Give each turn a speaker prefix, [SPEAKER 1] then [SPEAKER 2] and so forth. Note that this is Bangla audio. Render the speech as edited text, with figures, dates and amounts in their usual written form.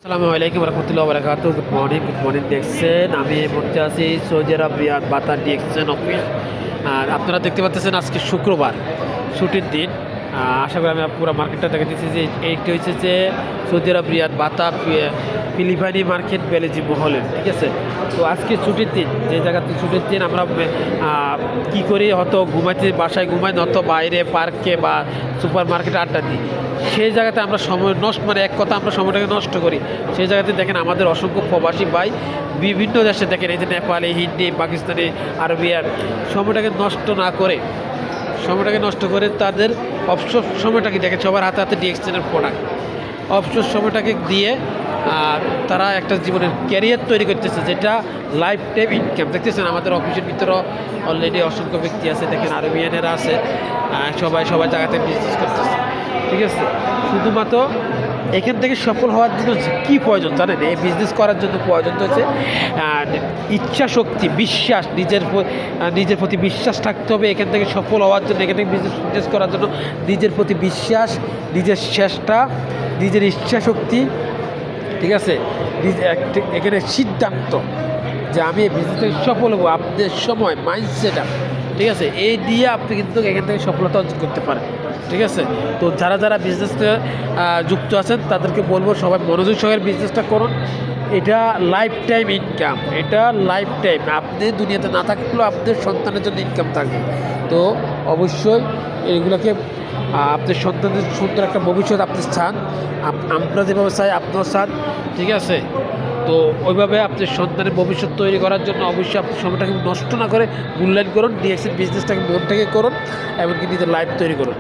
[SPEAKER 1] আসসালামু আলাইকুম রহমতুল্লাহ বারাকাতুহু। গুড মর্নিং দেখছেন আমি এই মুহূর্তে আছি সৌদি আরব রিয়াদ বাতার ডিএক্সএন অফিস। আর আপনারা দেখতে পাচ্ছেন আজকে শুক্রবার, ছুটির দিন। আশা করি আমি পুরো মার্কেটটা দেখে দিচ্ছি যে এইটি হচ্ছে যে সৌদি আরব রিয়াদ বাতা পিলিভানি মার্কেট বেলেজি মহলের, ঠিক আছে। তো আজকে ছুটির দিন, যে জায়গাতে ছুটির দিন আমরা কী করি, হয়তো ঘুমাইতে বাসায় ঘুমাই, নয়তো বাইরে পার্কে বা সুপার মার্কেটে আড্ডা দিই। সেই জায়গাতে আমরা সময় নষ্ট, মানে এক কথা আমরা সময়টাকে নষ্ট করি। সেই জায়গাতে দেখেন আমাদের অসংখ্য প্রবাসী ভাই বিভিন্ন দেশে দেখেন, এই যে নেপালি, হিন্দি, পাকিস্তানি, আরবিয়ান, সময়টাকে নষ্ট করে তাদের অবসর সময়টাকে দেখেন সবার হাতে হাতে ডিএক্সএনের প্রোডাক্ট, অবসর সময়টাকে দিয়ে তারা একটা জীবনের ক্যারিয়ার তৈরি করতেছে, যেটা লাইফ টাইম ইনকাম। দেখতেছেন আমাদের অফিসের ভিতরে অলরেডি অসংখ্য ব্যক্তি আছে, দেখেন আরবিয়ানেরা আছে, সবাই জায়গাতে বিজনেস করতেছে, ঠিক আছে। শুধুমাত্র এখান থেকে সফল হওয়ার জন্য কী প্রয়োজন জানেন? এই বিজনেস করার জন্য প্রয়োজন হচ্ছে ইচ্ছা শক্তি, বিশ্বাস, নিজের প্রতি বিশ্বাস থাকতে হবে। এখান থেকে সফল হওয়ার জন্য, এখান থেকে বিজনেস করার জন্য নিজের প্রতি বিশ্বাস, নিজের চেষ্টা, নিজের ইচ্ছা শক্তি, ঠিক আছে। এখানে সিদ্ধান্ত যে আমি এই বিজনেস থেকে সফল হবো, আপনার সময় মাইন্ডসেট, ঠিক আছে, এই দিয়ে আপনি কিন্তু এখান থেকে সফলতা অর্জন করতে পারেন, ঠিক আছে। তো যারা বিজনেসে যুক্ত আছেন তাদেরকে বলবো সবাই মনোযোগ সহকারে বিজনেসটা করুন। এটা লাইফ টাইম ইনকাম, এটা লাইফ টাইম। আপনি দুনিয়াতে না থাকলেও আপনাদের সন্তানের জন্য ইনকাম থাকবে। তো অবশ্যই এইগুলোকে আপনার সন্তানদের সুন্দর একটা ভবিষ্যৎ আপনি চান, আমরা যেভাবে চাই আপনারাও চান, ঠিক আছে। তো ওইভাবে আপনার সন্তানের ভবিষ্যৎ তৈরি করার জন্য অবশ্যই আপনি সময়টাকে নষ্ট না করে মূল্যায়ন করুন, ডিএক্সএন বিজনেসটাকে মন থেকে করুন, এমনকি নিজের লাইফ তৈরি করুন।